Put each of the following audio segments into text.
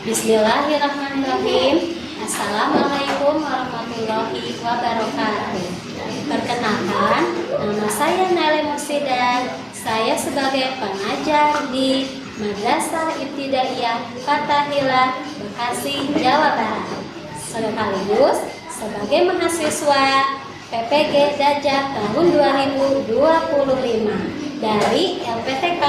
Bismillahirrahmanirrahim. Assalamualaikum warahmatullahi wabarakatuh. Perkenalkan, nama saya Naila Mursidah. Saya sebagai pengajar di Madrasah Ibtidaiyah Fatahillah, Bekasi, Jawa Barat. Sekaligus sebagai mahasiswa PPG Dajjal tahun 2025 dari LPTK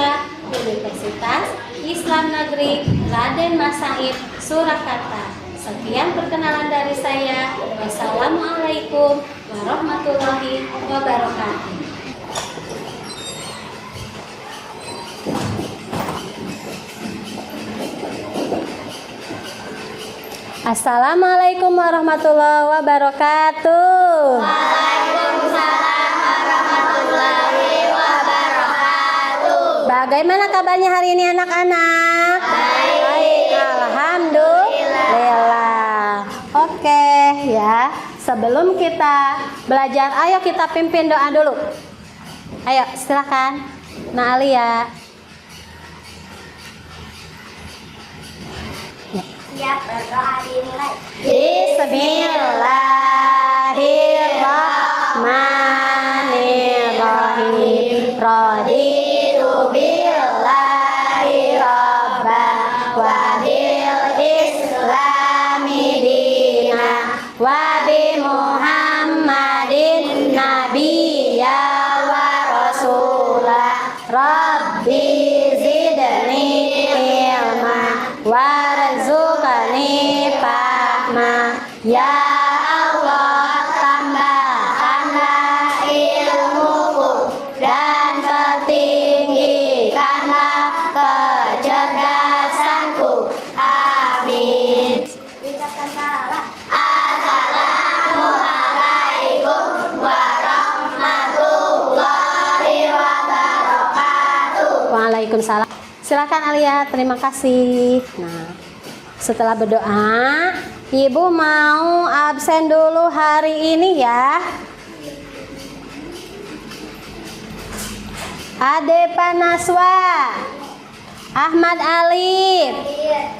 Universitas Islam Negeri Raden Mas Said, Surakarta. Sekian perkenalan dari saya. Wassalamualaikum warahmatullahi wabarakatuh. Assalamualaikum warahmatullahi wabarakatuh. Waalaikumsalam warahmatullahi wabarakatuh. Bagaimana kabarnya hari ini anak-anak? Baik. Alhamdulillah. Oke ya. Sebelum kita belajar, ayo kita pimpin doa dulu. Ayo silakan. Nah Alia. Siap berdoa dimulai. Bismillahirrahmanirrahim. Raditu billahi rabba wa bil islami dina wa bi Muhammadin nabiyya wa rasulah. Rabbi zidni ilma warzuqni fahma. Ya Allah, tambahkanlah ilmuku dan tertinggikanlah kecerdasanku. Amin. Ucapkan salam. Assalamualaikum warahmatullahi wabarakatuh. Waalaikumsalam. Silakan Alia, terima kasih. Nah, setelah berdoa, Ibu mau absen dulu hari ini ya. Ade Panaswa, Ahmad Alif,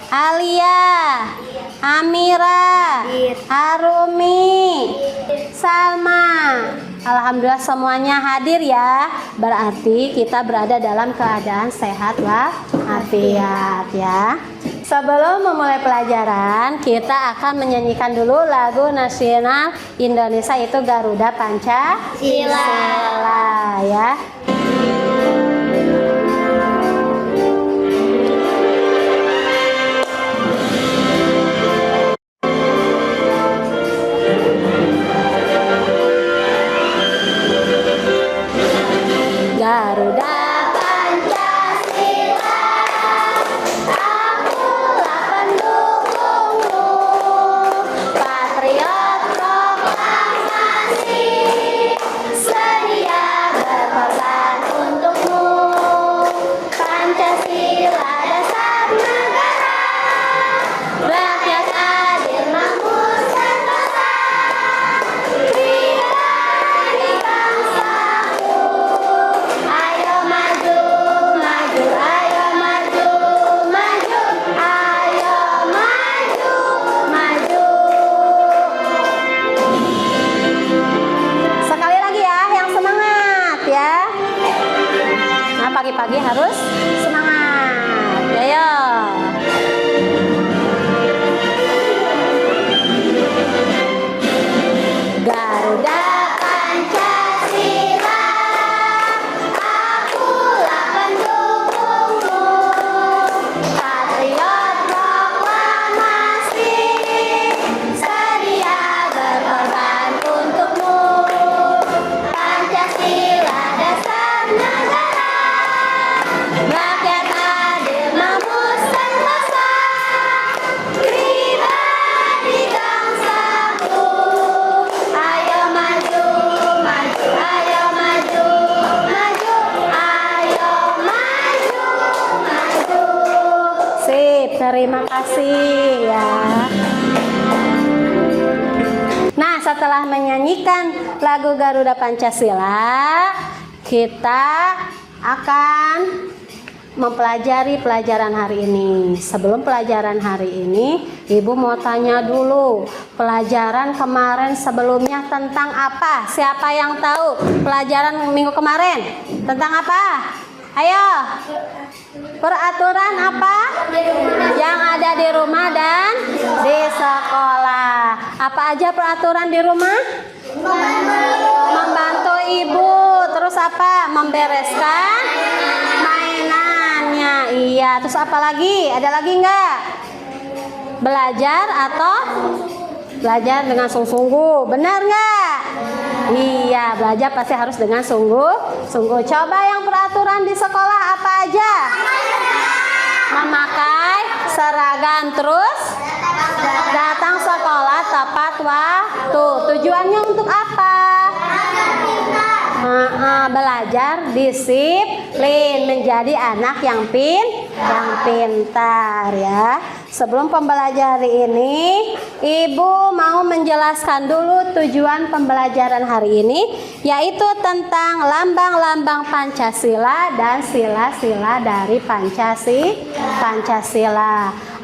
Alia, Amira, Arumi, Salma. Alhamdulillah semuanya hadir ya. Berarti kita berada dalam keadaan sehat walafiat ya. Sebelum memulai pelajaran, kita akan menyanyikan dulu lagu nasional Indonesia, itu Garuda Pancasila ya. Garuda Pancasila, akulah pendukungmu, patriot proklamasi, sedia berkorban untukmu. Pancasila dasar negara, rakyat adil makmur sentosa, pribadi bangsaku. Ayo maju, maju, ayo maju, maju, ayo maju, maju. Sekali lagi ya, yang semangat ya. Nah, pagi-pagi harus semangat. Ayo. Garuda Pancasila, akulah pendukungmu, patriot proklamasi, sedia berkorban untukmu. Pancasila dasar negara, rakyat adil makmur sentosa, pribadi bangsaku. Ayo maju, maju, ayo maju, maju, ayo maju, maju. Sip, terima kasih ya. Nah, setelah menyanyikan lagu Garuda Pancasila, kita akan mempelajari pelajaran hari ini. Sebelum pelajaran hari ini, Ibu mau tanya dulu, pelajaran kemarin sebelumnya tentang apa? Siapa yang tahu pelajaran minggu kemarin? Tentang apa? Ayo. Peraturan apa? Yang ada di rumah dan di sekolah. Apa aja peraturan di rumah? Membantu ibu. Terus apa? Membereskan mainannya. Iya. Terus apa lagi? Ada lagi enggak? Belajar atau belajar dengan sungguh-sungguh. Benar enggak? Iya, belajar pasti harus dengan sungguh-sungguh. Coba yang peraturan di sekolah apa aja? Memakai seragam, terus datang sekolah tepat waktu. Tujuannya untuk apa? Belajar disiplin, menjadi anak yang pintar ya. Sebelum pembelajaran ini, Ibu mau menjelaskan dulu tujuan pembelajaran hari ini, yaitu tentang lambang-lambang Pancasila dan sila-sila dari Pancasila.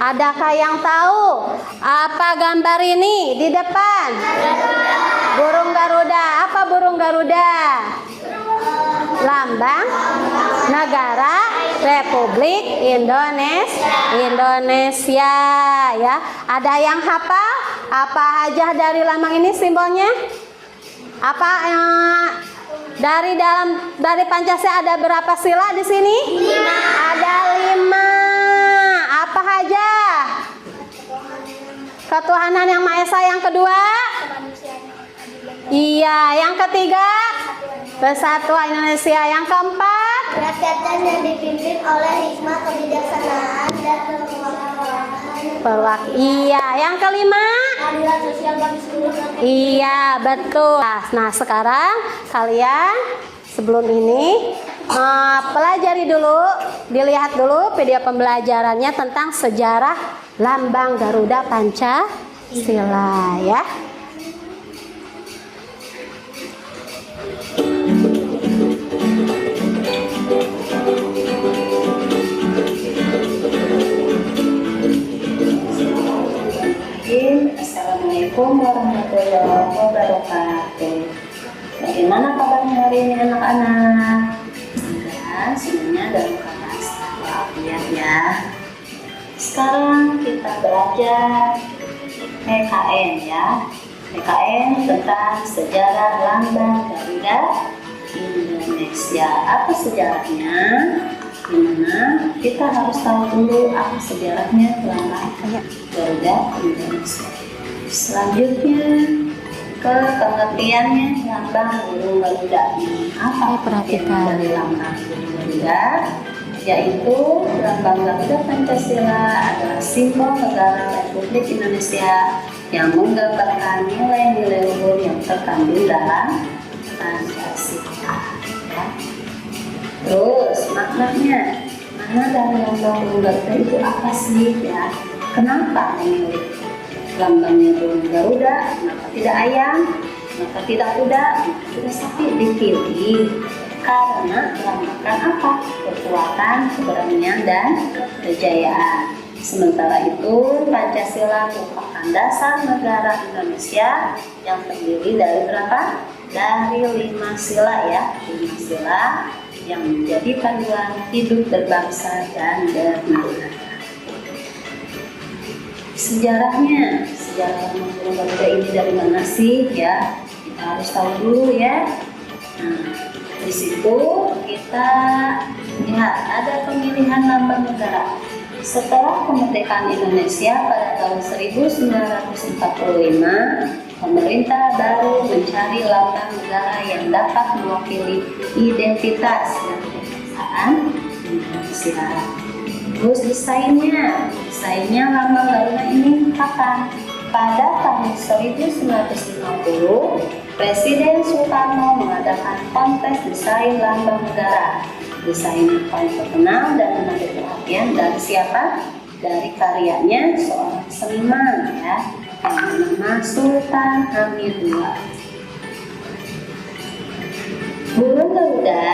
Adakah yang tahu apa gambar ini di depan? Burung Garuda. Apa burung Garuda? Lambang negara Republik Indonesia ya. Ada yang hafal? Apa aja dari lambang ini simbolnya? Apa dari Pancasila ada berapa sila di sini? 5. Ada 5. Apa aja? Ketuhanan yang Maha Esa. Yang kedua? Iya. Yang ketiga? Persatuan Indonesia. Yang keempat? Rakyat yang dipimpin oleh hikmah, kebijaksanaan, dan perwakilan. Iya. Yang kelima? keadilan sosial bagi seluruh rakyat. Iya, betul. Nah, sekarang kalian sebelum ini pelajari dulu, dilihat dulu video pembelajarannya tentang sejarah lambang Garuda Pancasila ya. Assalamualaikum warahmatullahi wabarakatuh. Bagaimana kabarnya hari ini anak-anak? Semuanya dalam keadaan sehat walafiat ya. Sekarang kita belajar PKN ya. PKN tentang sejarah lambang Garuda Indonesia. Apa sejarahnya? Dimana kita harus tahu dulu apa sejarahnya lambang Garuda Indonesia. Selanjutnya ke pengertiannya lambang burung Garuda. Apa perhatikan dari lambang burung Garuda? Yaitu lambang Garuda Pancasila adalah simbol negara Republik Indonesia yang menggambarkan nilai-nilai luhur yang terkandung dalam Pancasila. Ya. Terus maknanya, mana dari lambang burung Garuda itu apa sih ya? Kenapa memilih lambangnya burung Garuda? Kenapa tidak ayam? Kenapa tidak kuda? Kenapa tidak sapi? Dipilih karena melambangkan apa? Kekuatan, keberanian, dan kejayaan. Sementara itu Pancasila merupakan dasar negara Indonesia yang terdiri dari berapa? Dari 5 sila ya, 5 sila yang menjadi panduan hidup berbangsa dan bernegara. Sejarah lambang burung Garuda ini dari mana sih ya? Kita harus tahu dulu ya. Nah, di situ kita lihat ada pemilihan lambang negara. Setelah kemerdekaan Indonesia pada tahun 1945, pemerintah baru mencari lambang negara yang dapat mewakili identitas dan kebangsaan Indonesia. Terus desainnya lambang Garuda ini kapan? Pada tahun 1950, Presiden Soekarno mengadakan kontes desain lambang negara. Desain yang paling terkenal dan menarik perhatian dari siapa? Dari karyanya seorang seniman ya, yang bernama Sultan Hamidullah. Burung Garuda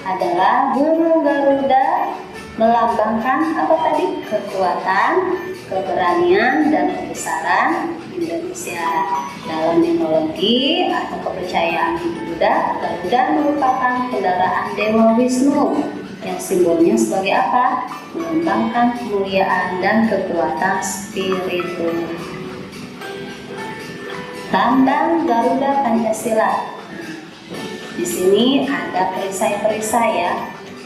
adalah burung Garuda melambangkan apa tadi? Kekuatan, keberanian, dan kebesaran Indonesia. Dalam mitologi atau kepercayaan Buddha, Garuda merupakan kendaraan Dewa Wisnu yang simbolnya sebagai apa? Melambangkan kemuliaan dan kekuatan spiritual. Lambang Garuda Pancasila. Di sini ada perisai-perisai ya.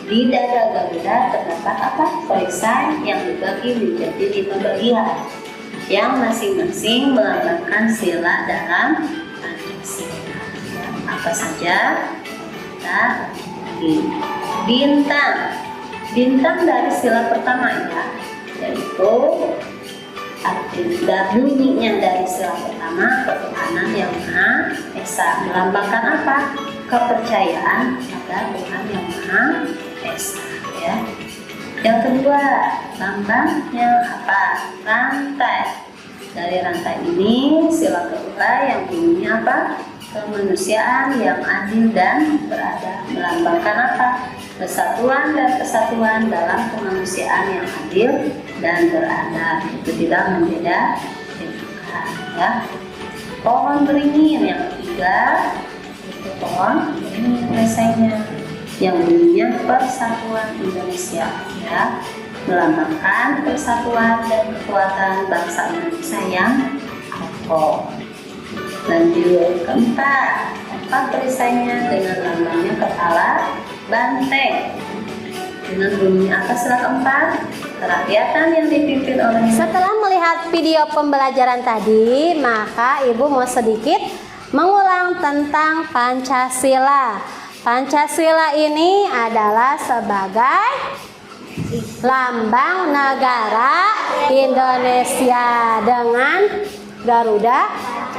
Di dada Garuda terdapat apa? Perisai yang dibagi menjadi 5 bagian, yang masing-masing melambangkan sila dalam Pancasila. Apa saja? Kita bintang. Bintang dari sila pertama ya, yaitu artinya bunyinya dari sila pertama, ketuhanan yang Maha Esa, melambangkan apa? Kepercayaan pada Tuhan yang Maha Esa ya. Yang kedua, lambangnya apa? Rantai. Dari rantai ini sila kedua yang bunyinya apa? Kemanusiaan yang adil dan beradab, melambangkan apa? Persatuan dan kesatuan dalam kemanusiaan yang adil dan beradab, itu tidak membeda-bedakan ya. Pohon beringin yang ketiga, itu pohon beringin perisainya yang bunyinya persatuan Indonesia ya, melambangkan persatuan dan kekuatan bangsa Indonesia yang kokoh. Lanjut keempat perisainya dengan lambangnya kepala banteng. Dengan bunyi apa sila keempat? Kerakyatan yang dipimpin oleh. Setelah melihat video pembelajaran tadi, maka Ibu mau sedikit mengulang tentang Pancasila. Pancasila ini adalah sebagai lambang negara Indonesia dengan Garuda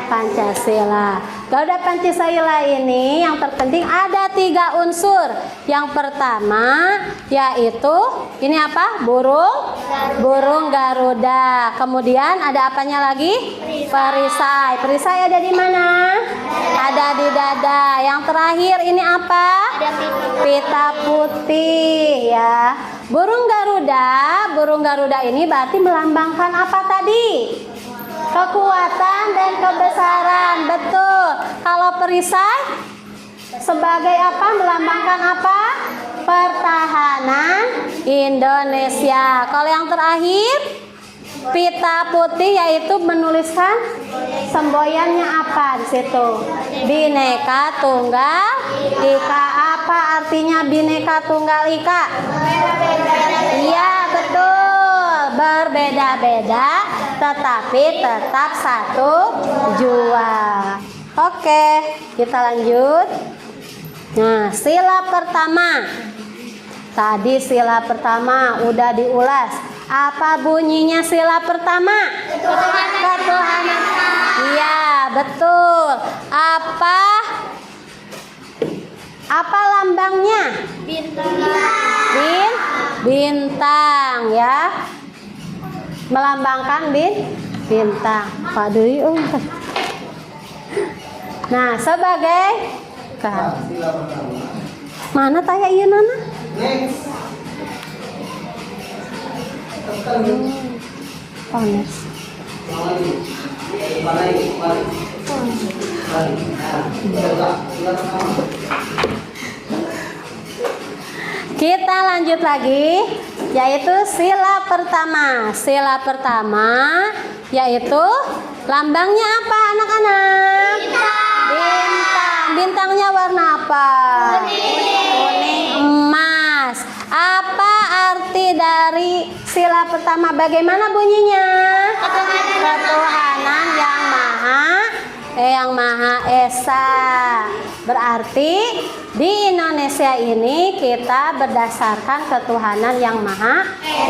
Pancasila. Garuda Pancasila ini yang terpenting ada 3 unsur. Yang pertama yaitu ini apa? Burung Garuda. Kemudian ada apanya lagi? Perisai. Perisai ada di mana? Ada di dada. Yang terakhir ini apa? Pita putih ya. Burung Garuda ini berarti melambangkan apa tadi? Kekuatan dan kebesaran, betul. Kalau perisai sebagai apa? Melambangkan apa? Pertahanan Indonesia. Kalau yang terakhir, pita putih yaitu menuliskan semboyannya apa di situ? Bhinneka Tunggal Ika. Apa artinya Bhinneka Tunggal Ika? Iya, betul. Berbeda-beda tetapi tetap satu jua. Oke, kita lanjut. Nah, sila pertama. Tadi sila pertama udah diulas. Apa bunyinya sila pertama? Ketuhanan. Iya, betul. Apa lambangnya? Bintang ya. Melambangkan bintang. Waduh. Nah, sebagai mana tanya iya nana? Pones. Kita lanjut lagi, yaitu sila pertama. Sila pertama yaitu lambangnya apa anak-anak? Bintang. Bintangnya warna apa? Kuning emas. Apa arti dari sila pertama? Bagaimana bunyinya? Ketuhanan yang Maha Esa. Berarti di Indonesia ini kita berdasarkan ketuhanan yang Maha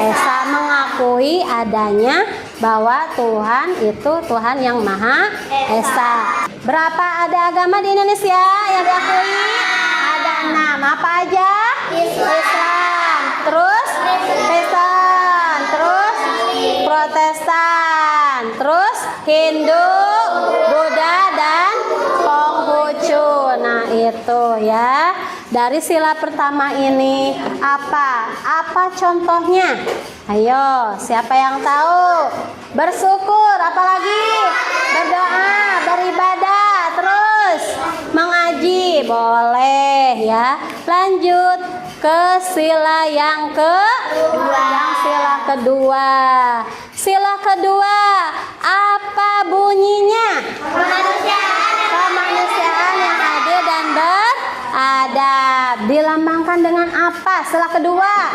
Esa, mengakui adanya bahwa Tuhan itu Tuhan yang Maha Esa. Berapa ada agama di Indonesia yang diakui? Ada 6. Apa aja? Islam, terus Kristen, terus Protestan, terus Hindu, Buddha, dan Konghucu. Nah itu ya. Dari sila pertama ini apa? Apa contohnya? Ayo, siapa yang tahu? Bersyukur, apalagi? Berdoa, beribadah, terus mengaji, boleh ya. Lanjut ke sila yang sila kedua. Sila kedua, apa bunyinya? Kemanusiaan yang adil dan beradab. Dilambangkan dengan apa? Sila kedua,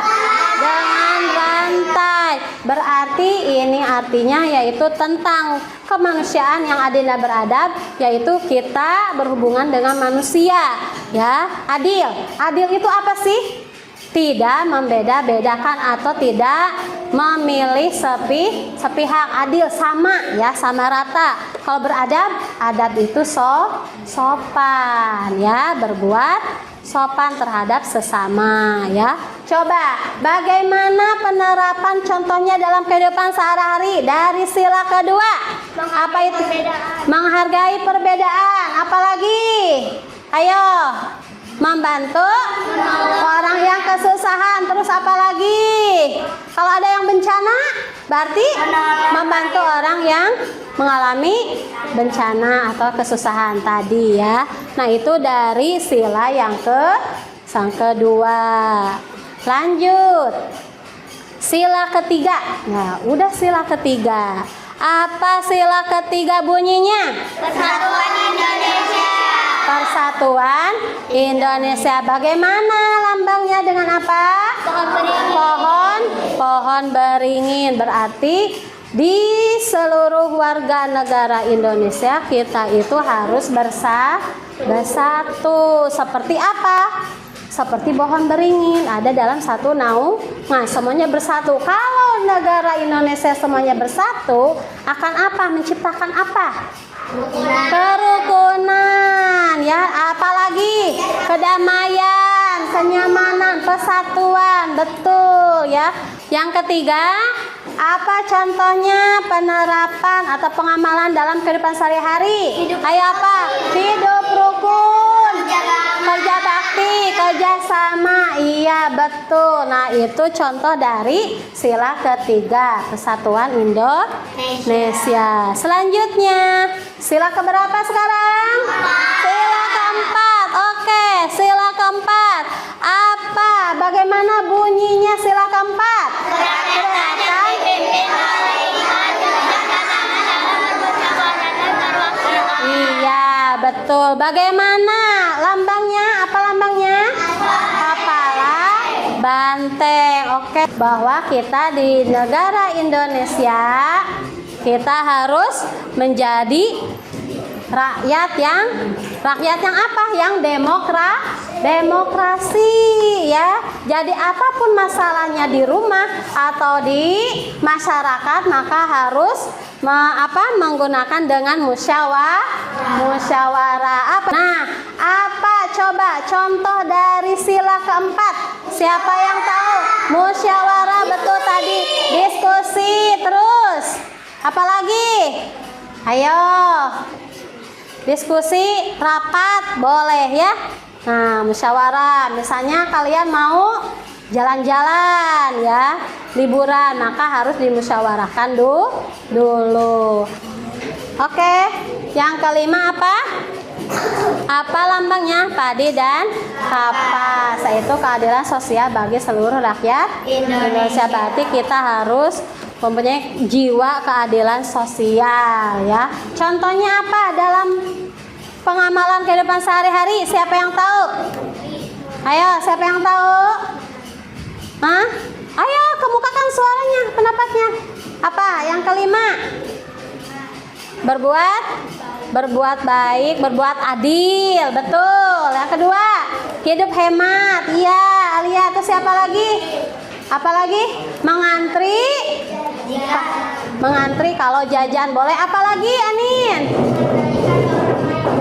dengan rantai. Berarti ini artinya yaitu tentang kemanusiaan yang adil dan beradab, yaitu kita berhubungan dengan manusia, ya. Adil. Adil itu apa sih? Tidak membeda-bedakan atau tidak memilih sepihak. Adil sama, ya, sama rata. Kalau beradab, adab itu sopan, ya, berbuat sopan terhadap sesama, ya. Coba bagaimana penerapan contohnya dalam kehidupan sehari-hari dari sila kedua? Apa itu? Menghargai perbedaan. Apalagi? Ayo. Membantu orang yang kesusahan. Terus apa lagi? Kalau ada yang bencana, berarti membantu orang yang mengalami bencana atau kesusahan tadi, ya. Nah, itu dari sila yang kedua. Lanjut. Sila ketiga. Nah, udah sila ketiga. Apa sila ketiga bunyinya? Persatuan Indonesia. Persatuan Indonesia. Bagaimana lambangnya, dengan apa? Pohon beringin. Berarti di seluruh warga negara Indonesia kita itu harus bersatu. Seperti apa? Seperti pohon beringin ada dalam satu naungan, semuanya bersatu. Kalau negara Indonesia semuanya bersatu, akan apa? Menciptakan apa? Kerukunan, ya. Apalagi kedamaian, kenyamanan, persatuan. Betul, ya. Yang ketiga, apa contohnya penerapan atau pengamalan dalam kehidupan sehari-hari? Kayak apa? Hidup rukun, kerja bakti, kerjasama. Iya, betul. Nah, itu contoh dari sila ketiga, Persatuan Indonesia. Selanjutnya, sila keberapa sekarang? Sila keempat. Oke, sila keempat. Apa? Bagaimana bunyinya sila keempat? Iya, betul. Bagaimana lambangnya? Apa lambangnya? Kepala banteng. Oke, bahwa kita di negara Indonesia, kita harus menjadi rakyat yang apa? Yang demokrasi, ya. Jadi apapun masalahnya di rumah atau di masyarakat, maka harus menggunakan dengan musyawarah. Nah, apa coba contoh dari sila keempat? Siapa yang tahu? Musyawarah, betul tadi. Diskusi, terus apalagi? Ayo. Diskusi, rapat, boleh, ya. Nah, musyawarah, misalnya kalian mau jalan-jalan, ya, liburan, maka harus dimusyawarahkan dulu. Oke, yang kelima apa? Apa lambangnya? Padi dan kapas, yaitu keadilan sosial bagi seluruh rakyat Indonesia. Berarti kita harus mempunyai jiwa keadilan sosial, ya. Contohnya apa dalam pengamalan kehidupan sehari-hari? Siapa yang tahu? Ayo, siapa yang tahu? Hah? Ayo, kemukakan suaranya, pendapatnya. Apa? Yang kelima? Berbuat baik, berbuat adil, betul. Yang kedua, hidup hemat. Iya, Alia. Terus siapa lagi? Apa lagi? Mengantri kalau jajan, boleh. Apa lagi, Anin?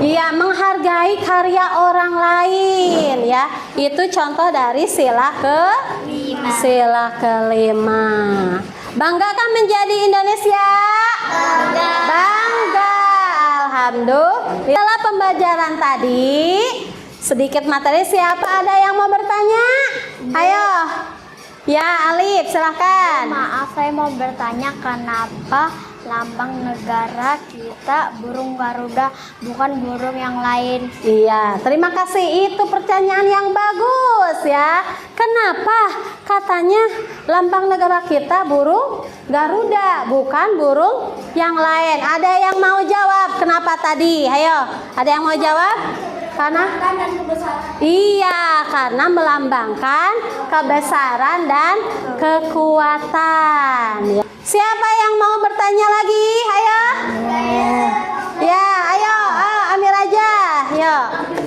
Iya, menghargai karya orang lain, ya. Itu contoh dari sila kelima. Banggakan menjadi Indonesia? Bangga. Alhamdulillah. Setelah pembelajaran tadi, sedikit materi. Siapa ada yang mau bertanya? Ayo. Ya, Alif, silahkan. Maaf, saya mau bertanya kenapa lambang negara kita burung Garuda bukan burung yang lain? Iya, terima kasih. Itu pertanyaan yang bagus ya. Kenapa katanya lambang negara kita burung Garuda bukan burung yang lain? Ada yang mau jawab kenapa tadi? Ayo, ada yang mau jawab? Karena iya, karena melambangkan kebesaran dan kekuatan. Siapa yang mau bertanya lagi? Ayo. Ya, ayo, Amir aja. Yo.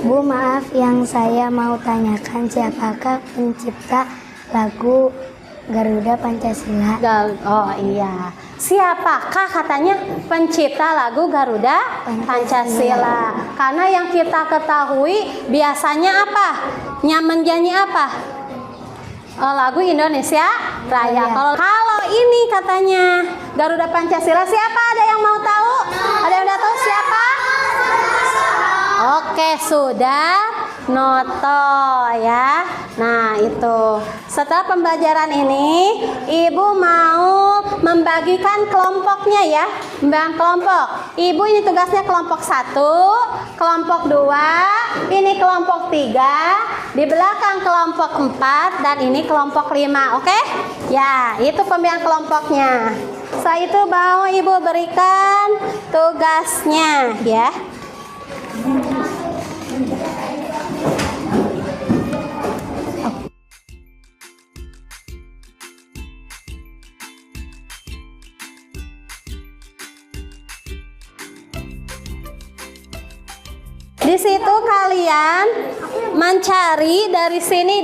Bu, maaf, yang saya mau tanyakan siapakah pencipta lagu Garuda Pancasila? Oh iya. Siapakah katanya pencipta lagu Garuda Pancasila? Karena yang kita ketahui biasanya apa? Menyanyi apa? Lagu Indonesia Raya. Kalau ini katanya Garuda Pancasila, siapa? Ada yang mau tahu? Ada yang udah tahu siapa? Oke, sudah noto ya. Nah, itu. Setelah pembelajaran ini, Ibu mau membagikan kelompoknya ya. Membagikan kelompok. Ibu ini tugasnya kelompok 1, kelompok 2, ini kelompok 3, di belakang kelompok 4, dan ini kelompok 5. Oke? Ya, itu pembagian kelompoknya. Setelah itu mau Ibu berikan tugasnya ya. Di situ kalian mencari dari sini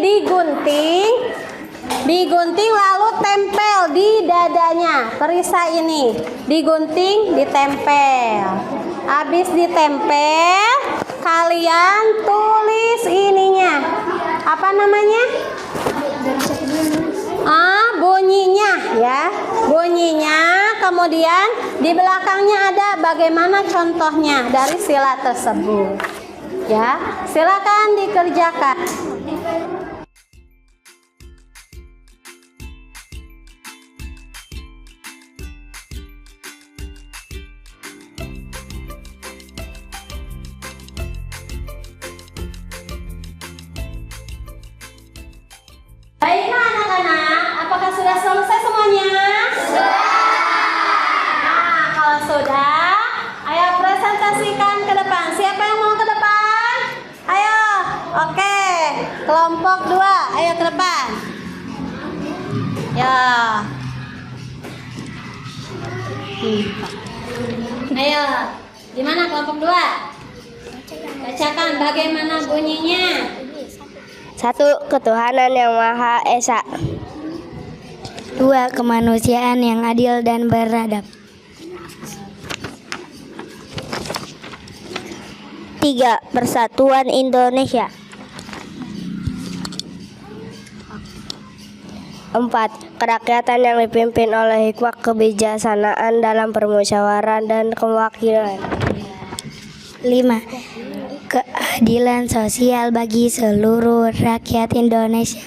digunting lalu tempel di dadanya. Perisai ini digunting, ditempel. Habis ditempel, kalian tulis ininya. Apa namanya? Bunyinya ya. Bunyinya, kemudian di belakangnya ada bagaimana contohnya dari sila tersebut. Ya, silakan dikerjakan. Baiklah anak-anak, apakah sudah selesai semuanya? Sudah. Nah, kalau sudah, ayo presentasikan ke depan. Siapa yang mau ke depan? Ayo, oke. Kelompok 2, ayo ke depan. Ya. Ayo, gimana kelompok 2? Bacakan bagaimana bunyinya. 1. Ketuhanan yang Maha Esa. 2. Kemanusiaan yang adil dan beradab. 3. Persatuan Indonesia. 4. Kerakyatan yang dipimpin oleh hikmah kebijaksanaan dalam permusyawaratan dan kewakilan. 5. Keadilan sosial bagi seluruh rakyat Indonesia.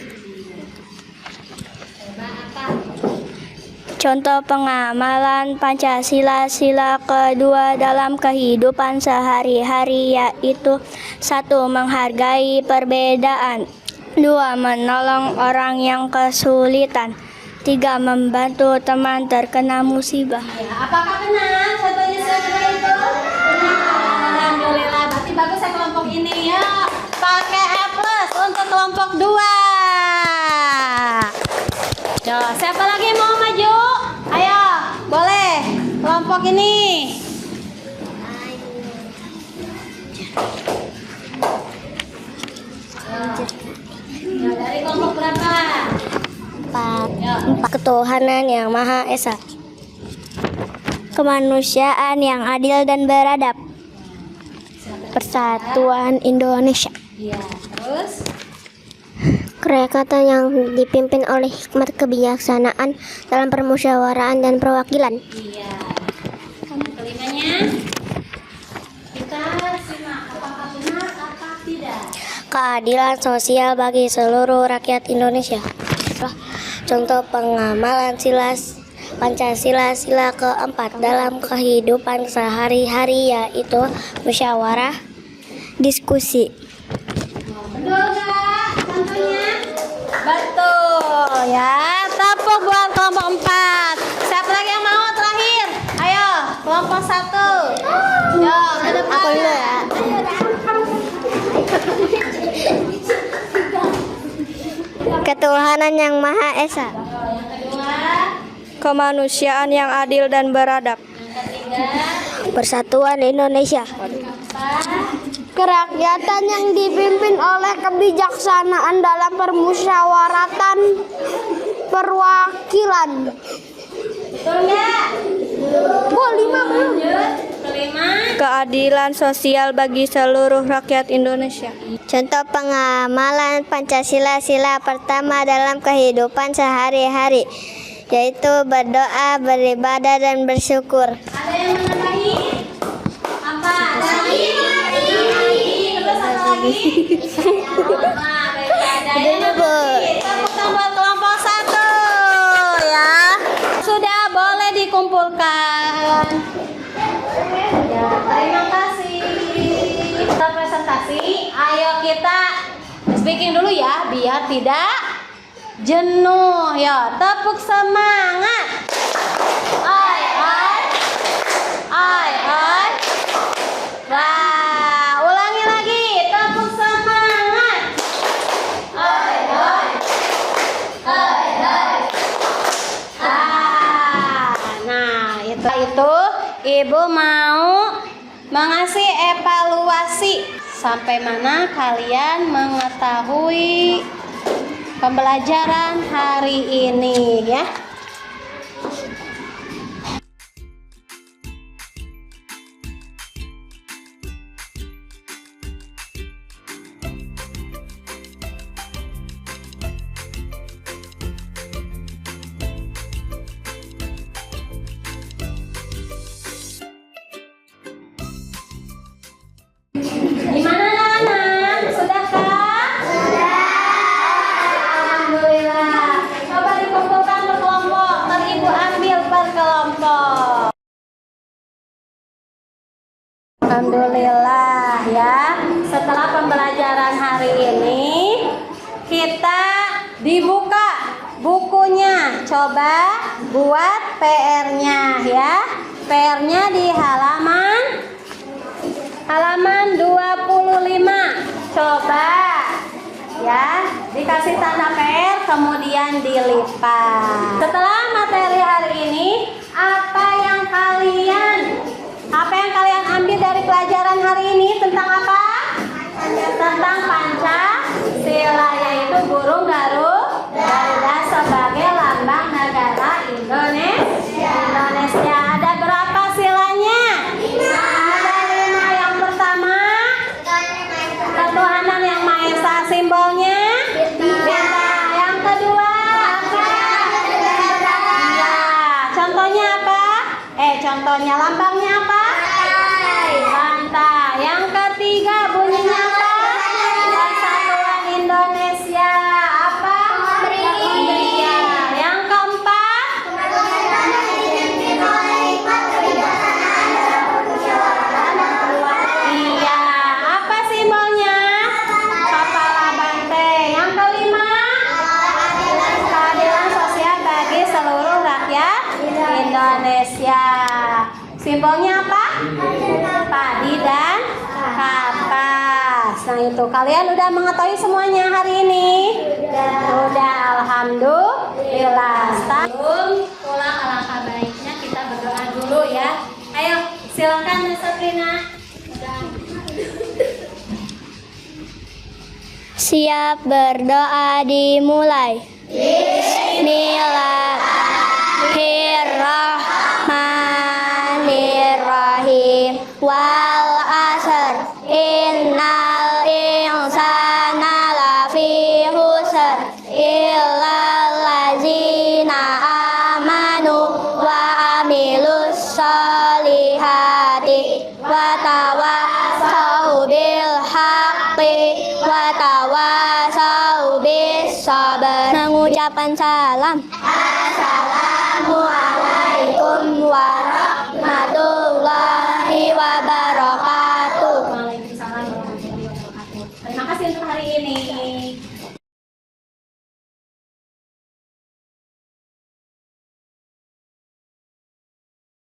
Contoh pengamalan Pancasila sila kedua dalam kehidupan sehari-hari yaitu 1. Menghargai perbedaan. 2. Menolong orang yang kesulitan. 3. Membantu teman terkena musibah. Apakah benar contohnya seperti itu? Alhamdulillah, berarti bagus ya kelompok ini ya. Pakai E+ untuk kelompok 2. Yo, siapa lagi mau maju? Ayo, boleh. Kelompok ini. Yo, dari kelompok berapa? 4. Ketuhanan yang Maha Esa. Kemanusiaan yang adil dan beradab. Persatuan Indonesia. Iya, terus Kerakyatan yang dipimpin oleh hikmat kebijaksanaan dalam permusyawaratan dan perwakilan. iya. Kelimanya kita simak apakah benar apa tidak. keadilan sosial bagi seluruh rakyat Indonesia. Contoh pengamalan Pancasila sila keempat dalam kehidupan sehari-hari yaitu musyawarah, diskusi. Betul nggak? Contohnya? Betul ya. Tepuk buat kelompok 4. Siapa lagi yang mau terakhir? Ayo, kelompok 1. Yo, ke depan. Aku dulu ya. Ketuhanan yang Maha Esa. Yang kedua, Kemanusiaan yang adil dan beradab. yang ketiga, Persatuan Indonesia. Kerakyatan yang dipimpin oleh kebijaksanaan dalam permusyawaratan perwakilan. betul nggak? Lanjut, kelima. Keadilan sosial bagi seluruh rakyat Indonesia. Contoh pengamalan Pancasila sila pertama dalam kehidupan sehari-hari, yaitu berdoa, beribadah, dan bersyukur. Ada yang menambahi? Apa? Ada lagi? Terus apa lagi? Nah, baik, ada yang menambahi. Tepuk tangan kelompok 1 ya. Sudah boleh dikumpulkan. Ya, terima kasih. Kita presentasi. Ayo kita speaking dulu ya, biar tidak jenuh. Ya, tepuk semangat. Oi, oi. Oi, oi. Wah, ulangi lagi. Tepuk semangat. Oi, oi. Oi, oi. Nah, itu Ibu mau mengasih evaluasi sampai mana kalian mengetahui pembelajaran hari ini ya. Gimana anak-anak? Sudahkah? Sudah. Alhamdulillah. Coba dikumpulkan per kelompok. Ntar Ibu ambil per kelompok. Alhamdulillah ya. Setelah pembelajaran hari ini, kita dibuka bukunya. Coba buat PR-nya ya. PR-nya di halaman 25. Coba ya, dikasih tanda PR kemudian dilipat. Setelah materi hari ini, apa yang kalian ambil dari pelajaran hari ini tentang apa? Tentang Pancasila, yaitu burung Garuda sebagai lambang negara Indonesia. Ada berapa silanya? Ada 5. Yang pertama, ketuhanan yang Maha Esa, simbolnya bintang. Yang kedua apa? Ya, contohnya apa? Contohnya lambangnya apa? Pantai. Yang ketiga bunyinya apa? Persatuan Indonesia apa? Ya. Yang keempat? Iya, apa simbolnya? Kepala banteng. Yang kelima? Keadilan sosial bagi seluruh rakyat Indonesia. Simbolnya apa? Padi dan kapas. Nah itu kalian udah mengetahui semuanya hari ini? Udah, alhamdulillah. Sebelum pulang alangkah baiknya kita berdoa dulu ya. Ayo silakan Mbak Sabrina. Siap berdoa dimulai. Bismillahirrahmanirrahim. Wal asr innal insana lafi khusr illal ladzina amanu wa amilus solihati wa tawassaw bil haqqi wa sabar. Mengucapkan salam. Assalamualaikum